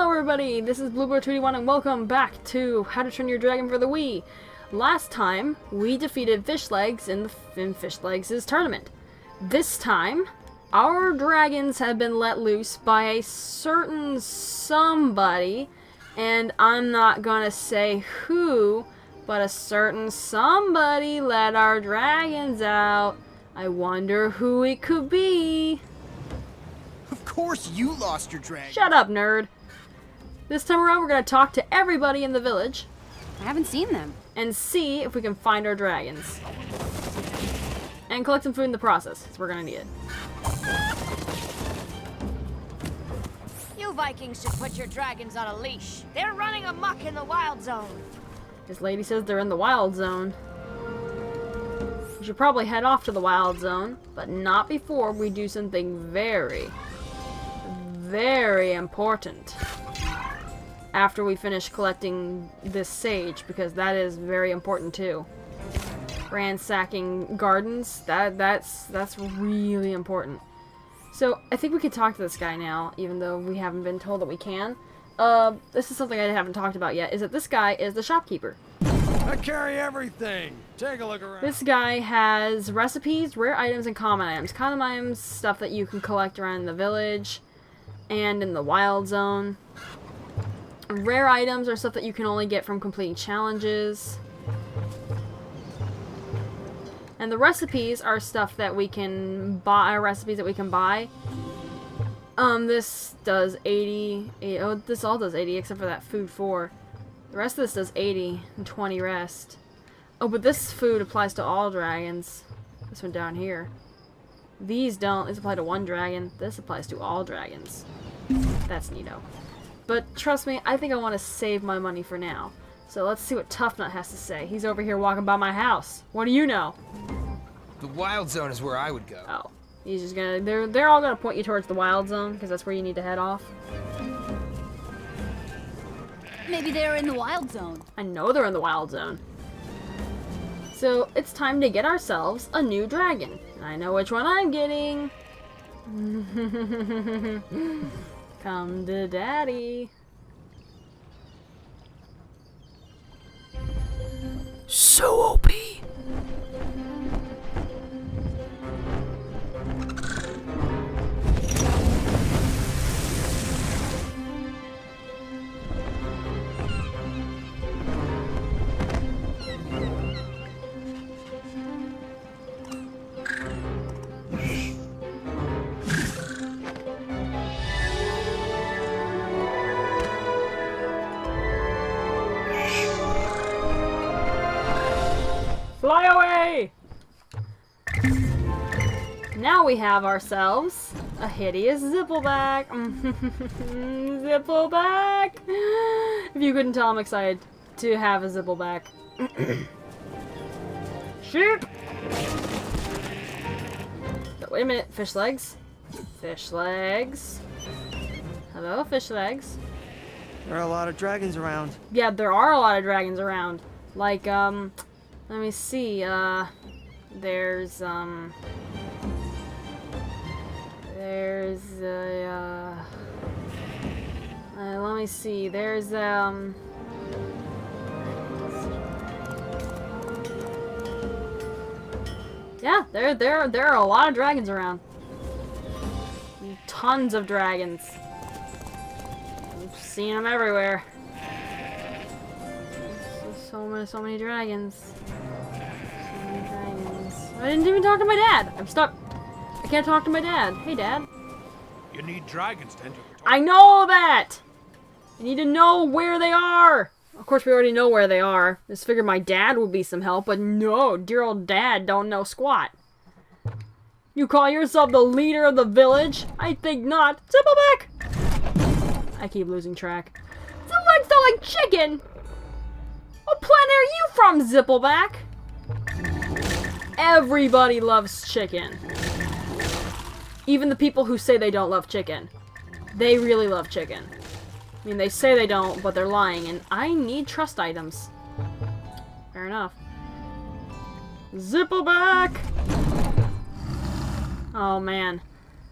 Hello everybody, this is Bluebird2D1 and welcome back to How to Train Your Dragon for the Wii. Last time, we defeated Fishlegs in Fishlegs' tournament. This time, our dragons have been let loose by a certain somebody, and I'm not gonna say who, but a certain somebody let our dragons out. I wonder who it could be. Of course you lost your dragon. Shut up, nerd. This time around, we're going to talk to everybody in the village. I haven't seen them. And see if we can find our dragons. And collect some food in the process, because we're going to need it. You Vikings should put your dragons on a leash. They're running amok in the wild zone. This lady says they're in the wild zone. We should probably head off to the wild zone, but not before we do something very, very important. After we finish collecting this sage, because that is very important too. Ransacking gardens, that's really important. So I think we could talk to this guy now, even though we haven't been told that we can. This is something I haven't talked about yet, is that this guy is the shopkeeper. I carry everything. Take a look around. This guy has recipes, rare items, and common items. Common items, stuff that you can collect around the village and in the wild zone. Rare items are stuff that you can only get from completing challenges. And the recipes are stuff that we can buy, recipes that we can buy. This does 80, oh, this all does 80 except for that food 4. The rest of this does 80 and 20 rest. Oh, but this food applies to all dragons. This one down here. These don't. These apply to one dragon. This applies to all dragons. That's neato. But trust me, I think I want to save my money for now. So let's see what Tough Nut has to say. He's over here walking by my house. What do you know? The wild zone is where I would go. Oh. He's just gonna... They're all gonna point you towards the wild zone, because that's where you need to head off. Maybe they're in the wild zone. I know they're in the wild zone. So, it's time to get ourselves a new dragon. I know which one I'm getting. Come to daddy. So OP. Fly away! Now we have ourselves a hideous Zippleback. Zippleback! If you couldn't tell, I'm excited to have a Zippleback. Shoot! But wait a minute, Fishlegs. Fishlegs. Hello, Fishlegs. There are a lot of dragons around. Yeah, there are a lot of dragons around. Like, let me see, there's let me see, there's, yeah, there are a lot of dragons around. Tons of dragons. I've seen them everywhere. So many dragons. So many dragons. I didn't even talk to my dad. I'm stuck. I can't talk to my dad. Hey, Dad. You need dragons to enter the I know that! I need to know where they are! Of course, we already know where they are. Just figured my dad would be some help, but no, dear old dad don't know squat. You call yourself the leader of the village? I think not. Zippleback! I keep losing track. Zippleback's not like chicken! What planet are you from, Zippleback? Everybody loves chicken. Even the people who say they don't love chicken. They really love chicken. I mean, they say they don't, but they're lying, and I need trust items. Fair enough. Zippleback! Oh, man.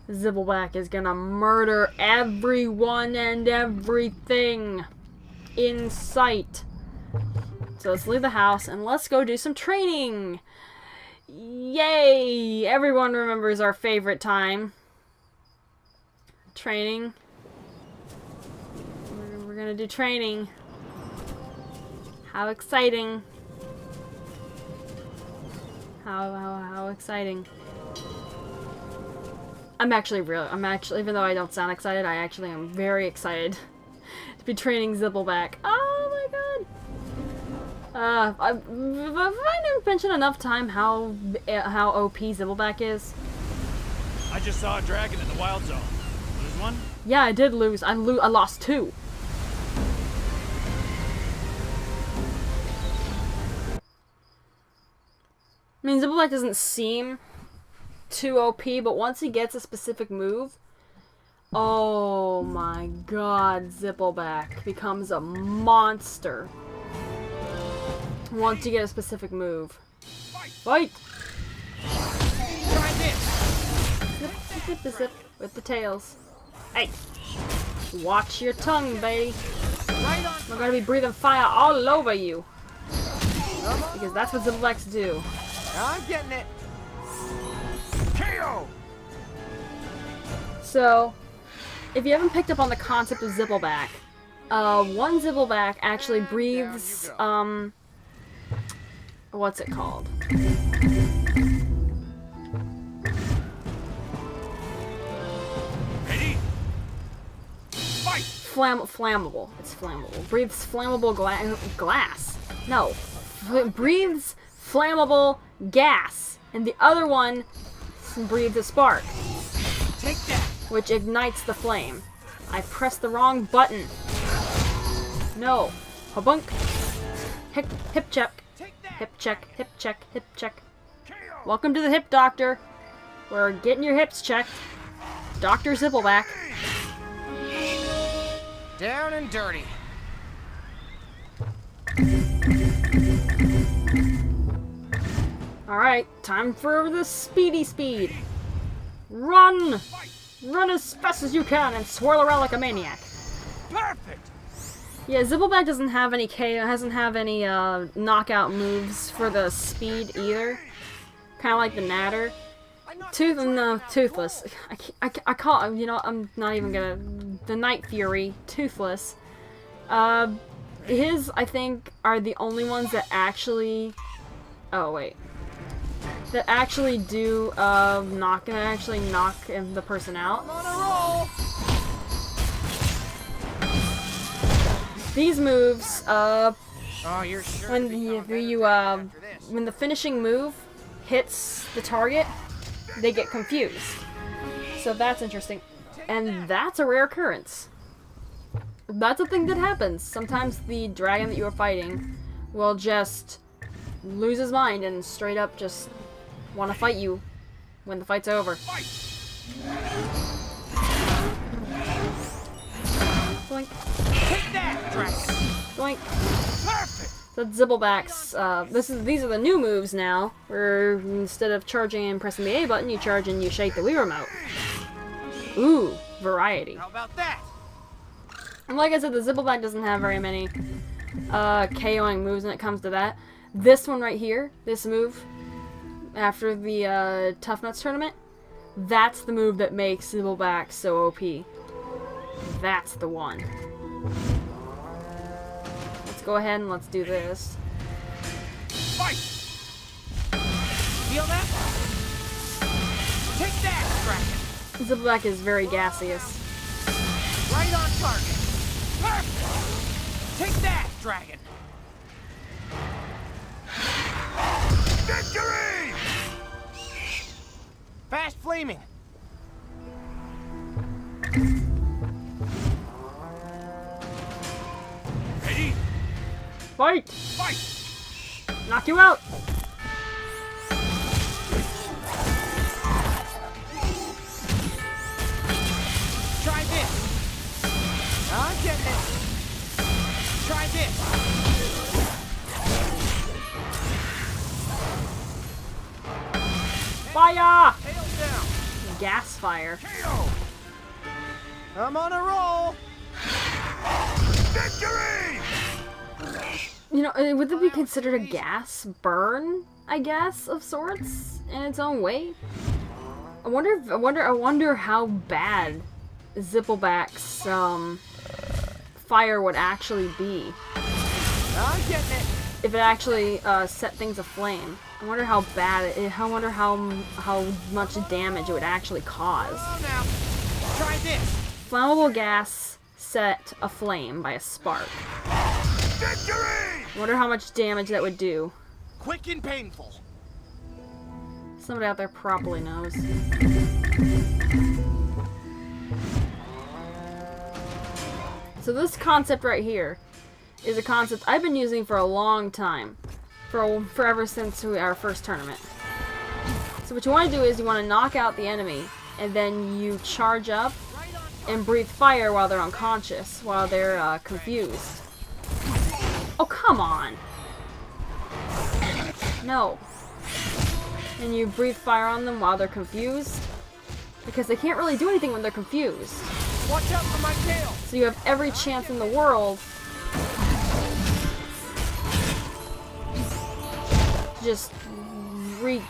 Zibbleback is gonna murder everyone and everything in sight. So let's leave the house and let's go do some training. Yay! Everyone remembers our favorite time. Training. We're gonna do training. How exciting. How exciting. I'm actually, even though I don't sound excited, I actually am very excited to be training Zibbleback. Oh my god! Have I never mentioned enough time how OP Zibbleback is? I just saw a dragon in the wild zone. Lose one? Yeah, I did lose. I lost 2. I mean, Zibbleback doesn't seem too OP, but once he gets a specific move, oh my god, Zibbleback becomes a monster. Once you get a specific move. Fight! Try this. Zip, zip, zip, with the tails. Hey! Watch your tongue, baby. Right on. We're gonna be breathing fire all over you. Because that's what Zibblebacks do. I'm getting it. KO. So, if you haven't picked up on the concept of Zibbleback, one Zibbleback actually breathes, what's it called? Ready? Fight! Flammable. It's flammable. Breathes flammable glass. No. Breathes flammable gas. And the other one breathes a spark. Take that. Which ignites the flame. I pressed the wrong button. No. Habunk. Hip check. Hip check. Hip check. Hip check. Welcome to the hip doctor. We're getting your hips checked. Dr. Zibbleback. Down and dirty. Alright, time for the speedy speed. Run! Run as fast as you can and swirl around like a maniac. Perfect! Yeah, Zibbleback doesn't have any knockout moves for the speed either. Kind of like the Natter. Toothless. I call, you know, I'm not even gonna... The Night Fury, Toothless. His, I think, are the only ones that actually... Oh, wait. That actually do, knock the person out. I'm on a roll. These moves, Oh, you're sure. when the finishing move hits the target, they get confused. So that's interesting. And that's a rare occurrence. That's a thing that happens. Sometimes the dragon that you are fighting will just lose his mind and straight up just want to fight you when the fight's over. Doink. Take that, dragon. Doink. Perfect. The Zibblebacks, these are the new moves now, where instead of charging and pressing the A button, you charge and you shake the Wii remote. Ooh, variety. How about that? And like I said, the Zibbleback doesn't have very many KOing moves when it comes to that. This one right here, this move, after the Tough Nuts tournament, that's the move that makes Zibbleback so OP. That's the one. Let's go ahead and let's do this. Fight. Feel that? Take that, dragon. Zibbleback is very gaseous. Right on target. Perfect. Take that, dragon. Victory! Fast flaming. Ready? Fight! Fight! Knock you out! Try this. I'm getting it. Try this. Fire! Tail down. gas fire. I'm on a roll. Victory! You know, would it be considered a gas burn, I guess, of sorts, in its own way? I wonder how bad Zippleback's fire would actually be. I'm getting it. If it actually set things aflame. I wonder how bad I wonder how much damage it would actually cause. Oh, now. Try this. Flammable gas set aflame by a spark. Victory! I wonder how much damage that would do. Quick and painful. Somebody out there probably knows. So this concept right here is a concept I've been using for a long time. Forever since our first tournament. So what you want to do is you want to knock out the enemy, and then you charge up and breathe fire while they're unconscious, while they're confused. Oh, come on! No. And you breathe fire on them while they're confused, because they can't really do anything when they're confused. Watch out for my tail. So you have every chance in the world to just wreak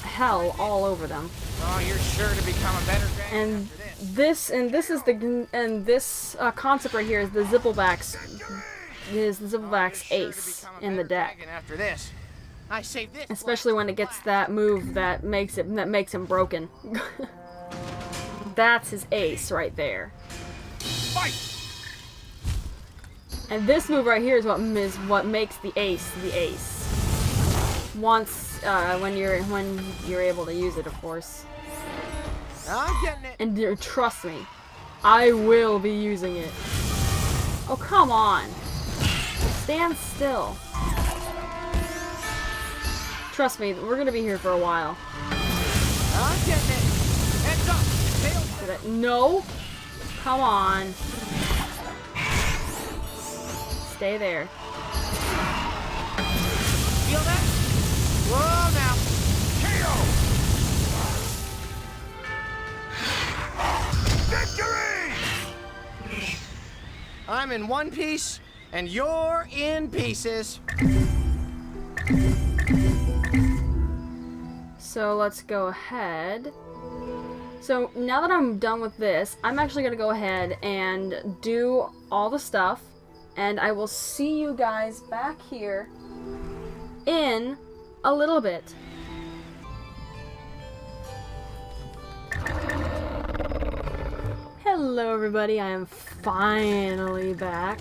hell all over them. Oh, you're sure to become a better dragon And after this. this concept right here is the Zippleback's ace in the deck. After this. I saved this. Especially when it gets that move that makes him broken. That's his ace right there. Fight. And this move right here is what makes the ace the ace. Once when you're able to use it, of course. I'm getting it. And trust me, I will be using it. Oh, come on. Stand still. Trust me, we're gonna be here for a while. I'm getting it. Heads up. Tail. No. Come on. Stay there. Feel that? Whoa, now. Victory! I'm in one piece, and you're in pieces. So let's go ahead. So now that I'm done with this, I'm actually going to go ahead and do all the stuff. And I will see you guys back here in a little bit. Hello everybody, I am finally back.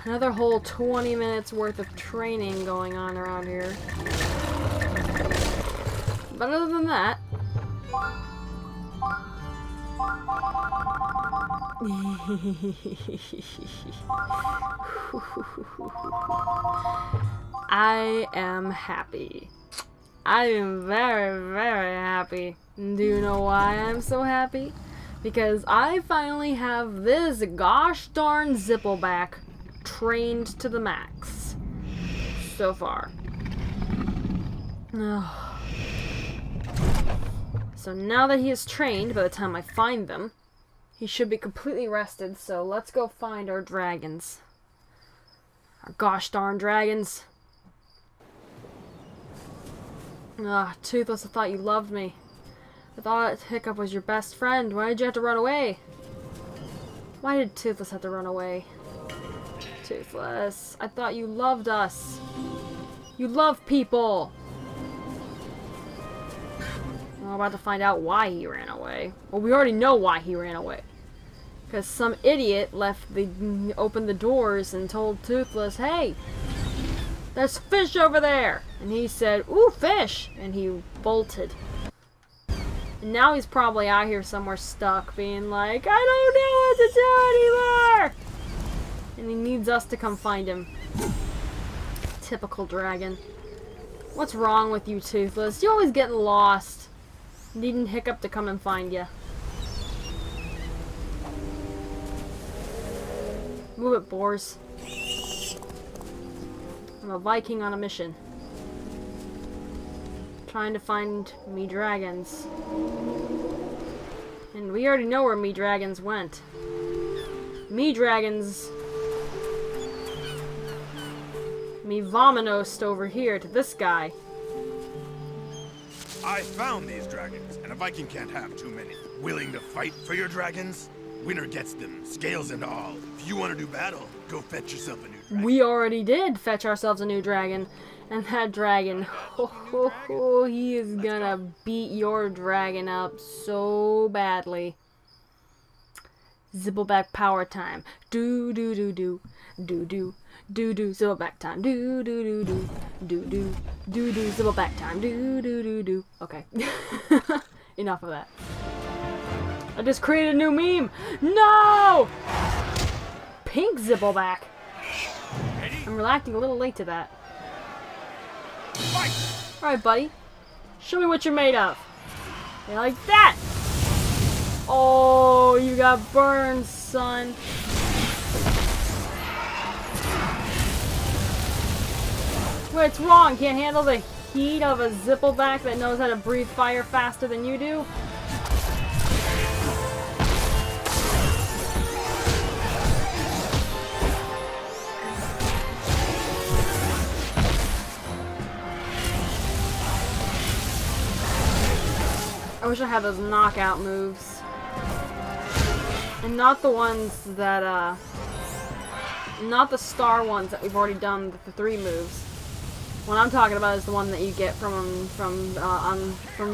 Another whole 20 minutes worth of training going on around here. But other than that, I am happy. I am very, very happy. Do you know why I'm so happy? Because I finally have this gosh darn Zippleback trained to the max. So far. So now that he is trained, by the time I find them, he should be completely rested, so let's go find our dragons. Our gosh darn dragons. Toothless, I thought you loved me. I thought Hiccup was your best friend. Why did you have to run away? Why did Toothless have to run away? Toothless, I thought you loved us. You love people. We're about to find out why he ran away. Well, we already know why he ran away. Because some idiot opened the doors and told Toothless, hey, there's fish over there. And he said, ooh, fish. And he bolted. And now he's probably out here somewhere stuck being like, I don't know what to do anymore. And he needs us to come find him. Typical dragon. What's wrong with you, Toothless? You always get lost. Needing Hiccup to come and find you. Move it, boars. I'm a Viking on a mission. Trying to find me dragons. And we already know where me dragons went. Me dragons... Me vominosed over here to this guy. I found these dragons, and a Viking can't have too many. Willing to fight for your dragons? Winner gets them, scales and all. If you want to do battle, go fetch yourself a new dragon. We already did fetch ourselves a new dragon. And that dragon, he is gonna beat your dragon up so badly. Zippleback power time. Do do do do. Do do. Do do. Zippleback time. Do do do do. Do do. Do do. Zippleback time. Do do do do. Okay. Enough of that. I just created a new meme. No! Pink Zippleback. I'm reacting a little late to that. Alright, buddy. Show me what you're made of. You like that? Oh, you got burned, son. What's wrong? Can't handle the heat of a Zippleback that knows how to breathe fire faster than you do? I wish I had those knockout moves. And not the ones that, not the star ones that we've already done, the 3 moves. What I'm talking about is the one that you get from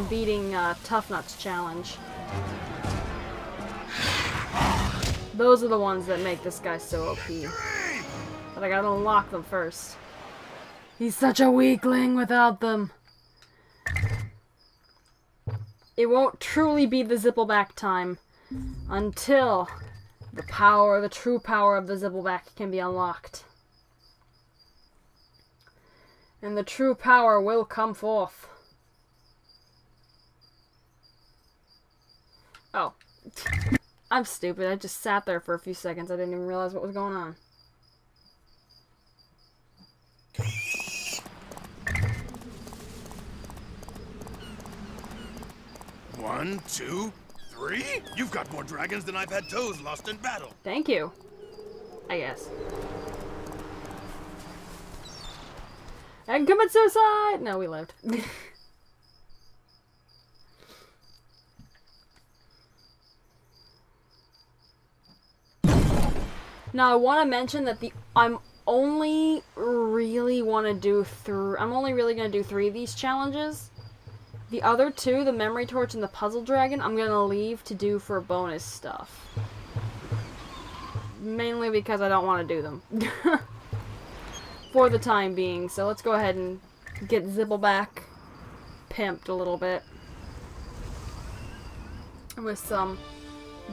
beating Tough Nuts Challenge. Those are the ones that make this guy so OP. But I gotta unlock them first. He's such a weakling without them. It won't truly be the Zippleback time until the true power of the Zippleback can be unlocked. And the true power will come forth. Oh. I'm stupid. I just sat there for a few seconds. I didn't even realize what was going on. One, two, three? You've got more dragons than I've had toes lost in battle. Thank you. I guess. And commit suicide! No, we lived. Now, I want to mention that I'm only really going to do 3 of these challenges. The other 2, the memory torch and the puzzle dragon, I'm going to leave to do for bonus stuff. Mainly because I don't want to do them. For the time being. So let's go ahead and get Zippleback pimped a little bit. With some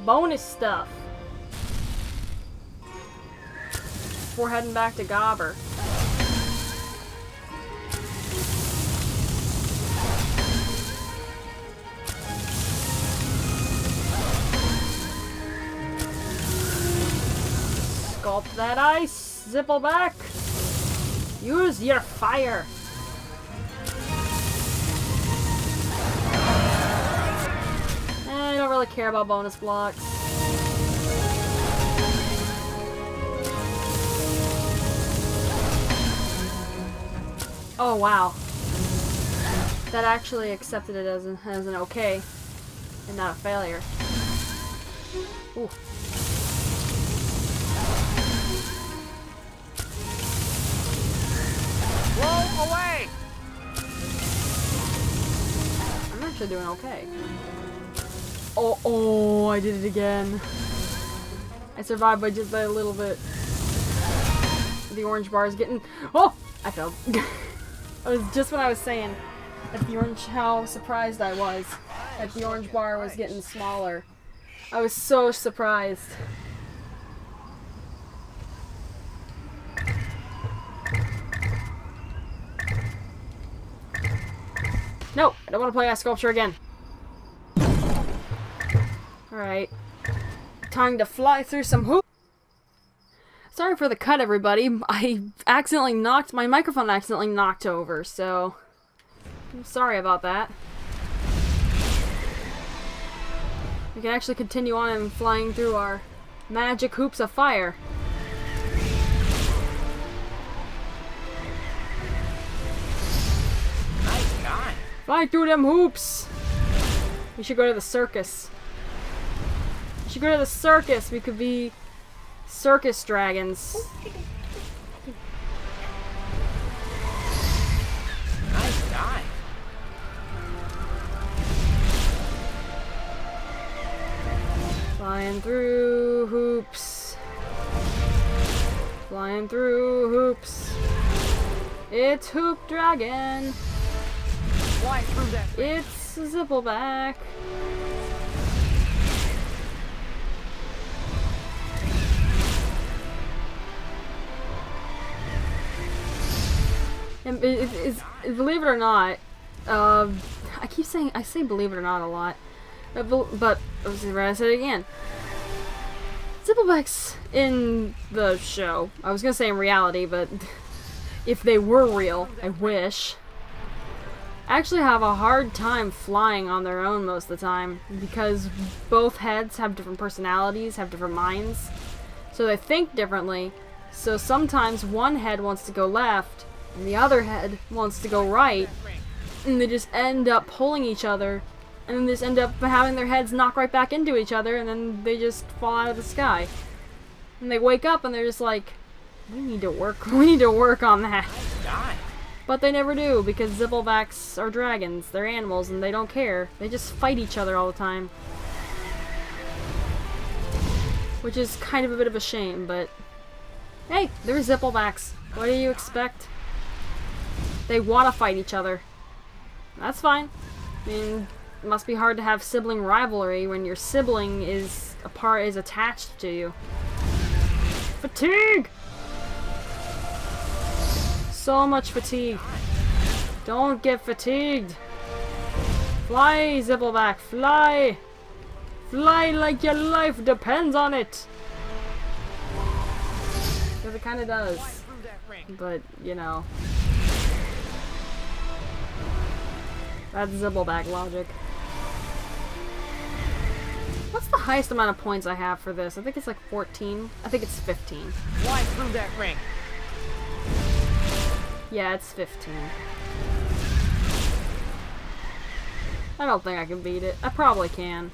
bonus stuff. Before heading back to Gobber. Sculpt that ice, Zippleback. Use your fire. I don't really care about bonus blocks. Oh wow. That actually accepted it as an okay and not a failure. Ooh. Roll away! I'm actually doing okay. Oh, I did it again. I survived by just a little bit. The orange bar is getting... Oh! I failed. It was just when I was saying at the orange, how surprised I was that the orange bar was getting smaller. I was so surprised. No, I don't want to play Ice Sculpture again. Alright. Time to fly through some hoops. Sorry for the cut, everybody. My microphone accidentally knocked over, so I'm sorry about that. We can actually continue on and flying through our magic hoops of fire. Nice guy. Fly through them hoops! We should go to the circus. We should go to the circus. We could be circus dragons. Nice guy. Flying through hoops. Flying through hoops. It's Hoop Dragon. Fly through that. It's Zippleback. And believe it or not, I say believe it or not a lot, but I was gonna say it again. Zipplebacks in the show, I was gonna say in reality, but if they were real, I wish, actually have a hard time flying on their own most of the time because both heads have different personalities, have different minds, so they think differently. So sometimes one head wants to go left and the other head wants to go right, and they just end up pulling each other, and then they just end up having their heads knock right back into each other, and then they just fall out of the sky. And they wake up and they're just like, we need to work on that. But they never do, because Zipplebacks are dragons, they're animals, and they don't care. They just fight each other all the time. Which is kind of a bit of a shame, but hey, they're Zipplebacks. What do you expect? They want to fight each other. That's fine. I mean, it must be hard to have sibling rivalry when your sibling is attached to you. Fatigue! So much fatigue. Don't get fatigued. Fly, Zippleback, fly! Fly like your life depends on it! Because it kind of does. But, you know. That's Zippleback logic. What's the highest amount of points I have for this? I think it's like 14. I think it's 15. Fly through that ring. Yeah, it's 15. I don't think I can beat it. I probably can.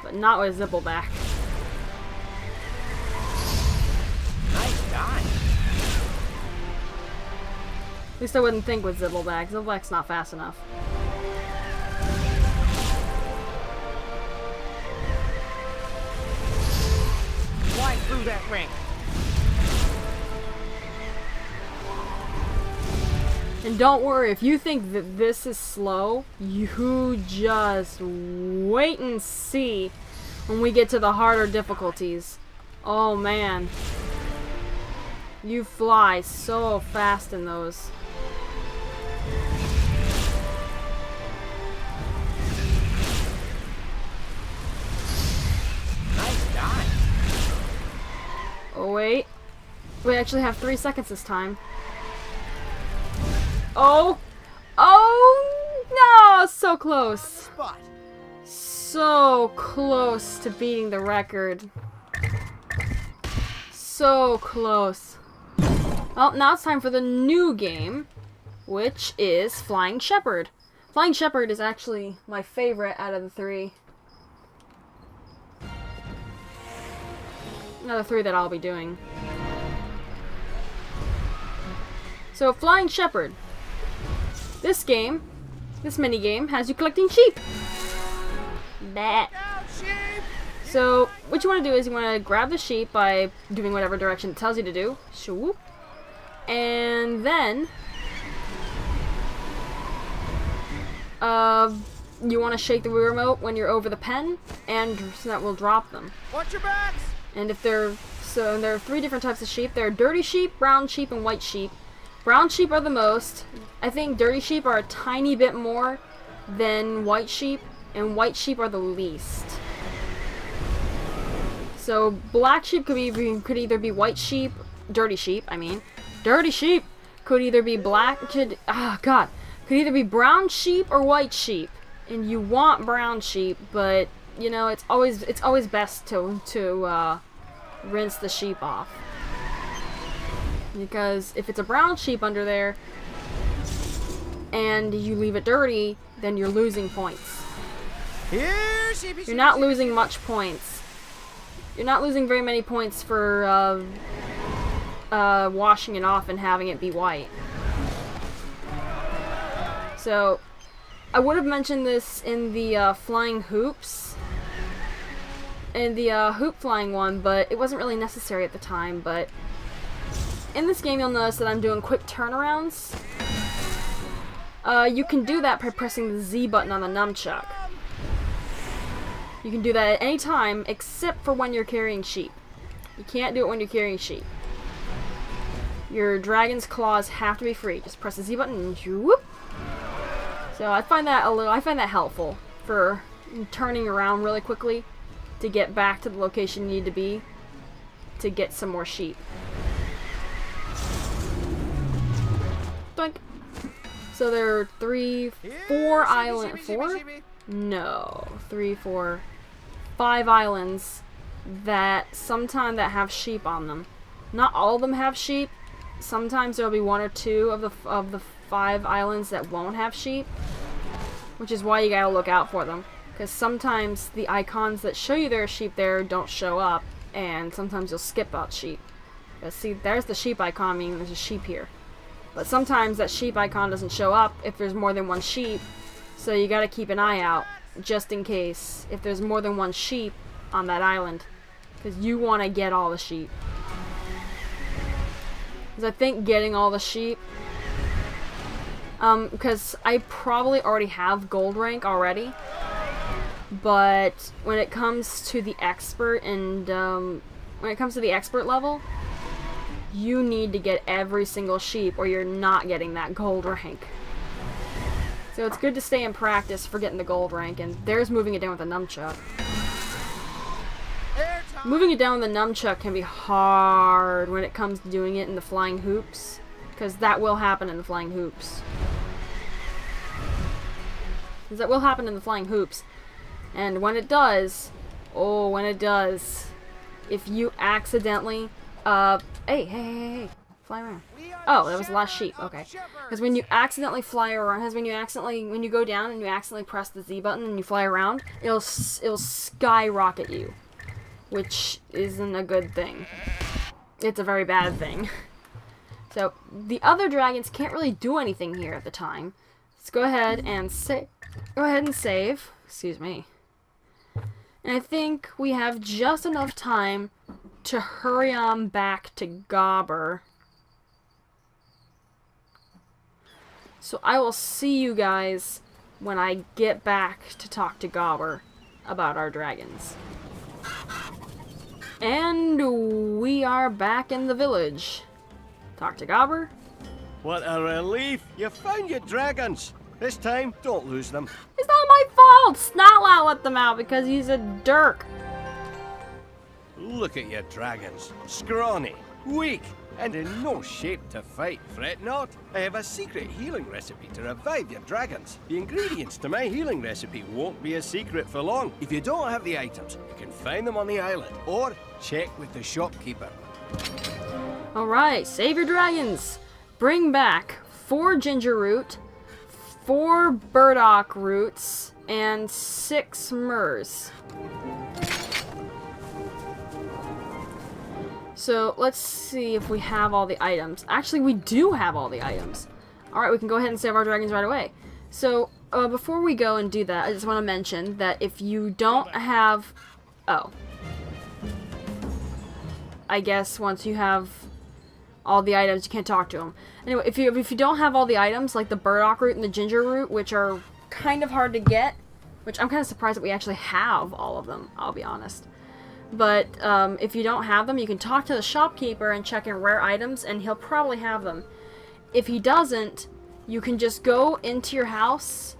But not with Zippleback. Nice guy. At least I wouldn't think with Zippleback. Zippleback's not fast enough. Fly through that ring. And don't worry, if you think that this is slow, you just wait and see when we get to the harder difficulties. Oh man. You fly so fast in those. Nice guy. Oh wait. We actually have 3 seconds this time. Oh! Oh no! So close. Spot. So close to beating the record. So close. Well, now it's time for the new game, which is Flying Shepard. Flying Shepard is actually my favorite out of the 3. Another 3 that I'll be doing. So, Flying Shepard. This game, this mini game, has you collecting sheep. That. So, what you want to do is you want to grab the sheep by doing whatever direction it tells you to do. Shoo. And then, you want to shake the Wii remote when you're over the pen, and so that will drop them. Watch your backs. And if there are 3 different types of sheep. There are dirty sheep, brown sheep, and white sheep. Brown sheep are the most. I think dirty sheep are a tiny bit more than white sheep, and white sheep are the least. So black sheep could either be white sheep, dirty sheep. I mean, dirty sheep could either be could either be brown sheep or white sheep. And you want brown sheep, but you know, it's always best to rinse the sheep off. Because if it's a brown sheep under there and you leave it dirty, then you're losing points. Here, sheepy, You're not losing much points. You're not losing very many points for washing it off and having it be white. So, I would have mentioned this in the flying hoops, in the hoop flying one, but it wasn't really necessary at the time. But in this game, you'll notice that I'm doing quick turnarounds. You can do that by pressing the Z button on the nunchuck. You can do that at any time, except for when you're carrying sheep. You can't do it when you're carrying sheep. Your dragon's claws have to be free. Just press the Z button and whoop. So I find that helpful for turning around really quickly to get back to the location you need to be to get some more sheep. Doink. So there are 5 islands that have sheep on them. Not all of them have sheep. Sometimes there'll be 1 or 2 of the 5 islands that won't have sheep, which is why you gotta look out for them. Because sometimes the icons that show you there are sheep there don't show up, and sometimes you'll skip out sheep. But see, there's the sheep icon, meaning there's a sheep here. But sometimes that sheep icon doesn't show up if there's more than 1 sheep, so you gotta keep an eye out, just in case, if there's more than 1 sheep on that island. Because you want to get all the sheep. Because I think getting all the sheep... because I probably already have gold rank already. But when it comes to the expert and, when it comes to the expert level, you need to get every single sheep or you're not getting that gold rank. So it's good to stay in practice for getting the gold rank, and there's moving it down with a nunchuck. Moving it down with a nunchuck can be hard when it comes to doing it in the flying hoops, because that will happen in the flying hoops. And when it does, if you accidentally, hey, fly around. Oh, that was the last sheep, okay. Because when you accidentally fly around, when you go down and you accidentally press the Z button and you fly around, it'll skyrocket you, which isn't a good thing. It's a very bad thing. So, the other dragons can't really do anything here at the time. Let's go ahead and save. Excuse me. And I think we have just enough time to hurry on back to Gobber. So I will see you guys when I get back to talk to Gobber about our dragons. And we are back in the village. Talk to Gobber. What a relief! You found your dragons! This time, don't lose them. It's not my fault! Snotlout let them out because he's a dirk. Look at your dragons. Scrawny, weak, and in no shape to fight. Fret not. I have a secret healing recipe to revive your dragons. The ingredients to my healing recipe won't be a secret for long. If you don't have the items, you can find them on the island, or check with the shopkeeper. Alright, save your dragons. Bring back 4 ginger root, 4 burdock roots, and 6 myrrhs. So let's see if we have all the items. Actually, we do have all the items. Alright, we can go ahead and save our dragons right away. So, before we go and do that, I just want to mention that if you don't have... Oh. I guess once you have all the items, you can't talk to them. Anyway, if you don't have all the items, like the burdock root and the ginger root, which are kind of hard to get, which I'm kind of surprised that we actually have all of them, I'll be honest. But if you don't have them, you can talk to the shopkeeper and check in rare items, and he'll probably have them. If he doesn't, you can just go into your house,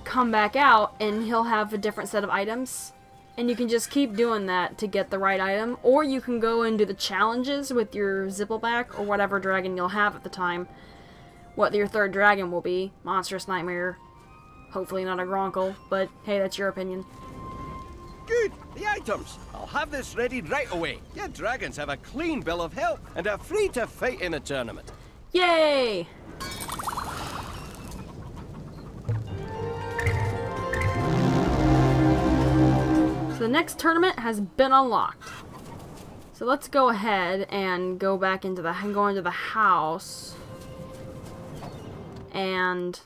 come back out, and he'll have a different set of items. And you can just keep doing that to get the right item. Or you can go and do the challenges with your Zippleback or whatever dragon you'll have at the time. What your 3rd dragon will be. Monstrous Nightmare. Hopefully not a Gronkle, but hey, that's your opinion. Good, the items. I'll have this ready right away. Your dragons have a clean bill of health and are free to fight in the tournament. Yay! So the next tournament has been unlocked. So let's go ahead and go back into the house and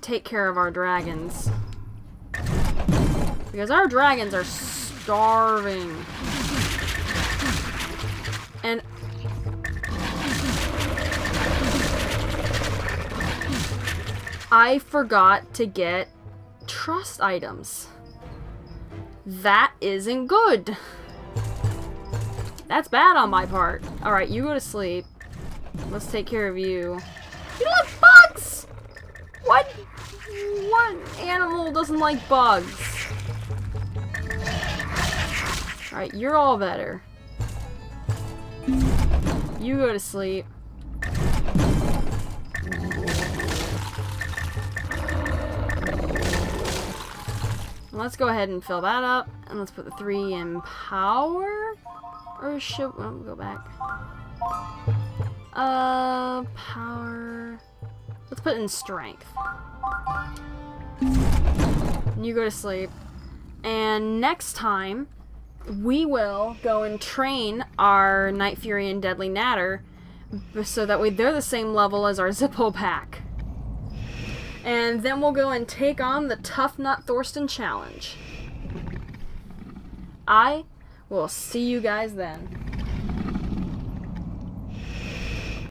take care of our dragons. Because our dragons are starving. And I forgot to get trust items. That isn't good. That's bad on my part. Alright, you go to sleep. Let's take care of you. You don't like bugs! What animal doesn't like bugs? Alright, you're all better. You go to sleep. Let's go ahead and fill that up. And let's put the 3 in power. Or should... Oh, go back. Power... Let's put it in strength. And you go to sleep. And next time, we will go and train our Night Fury and Deadly Natter so that way they're the same level as our Zippo pack. And then we'll go and take on the Tough Nut Thorsten Challenge. I will see you guys then.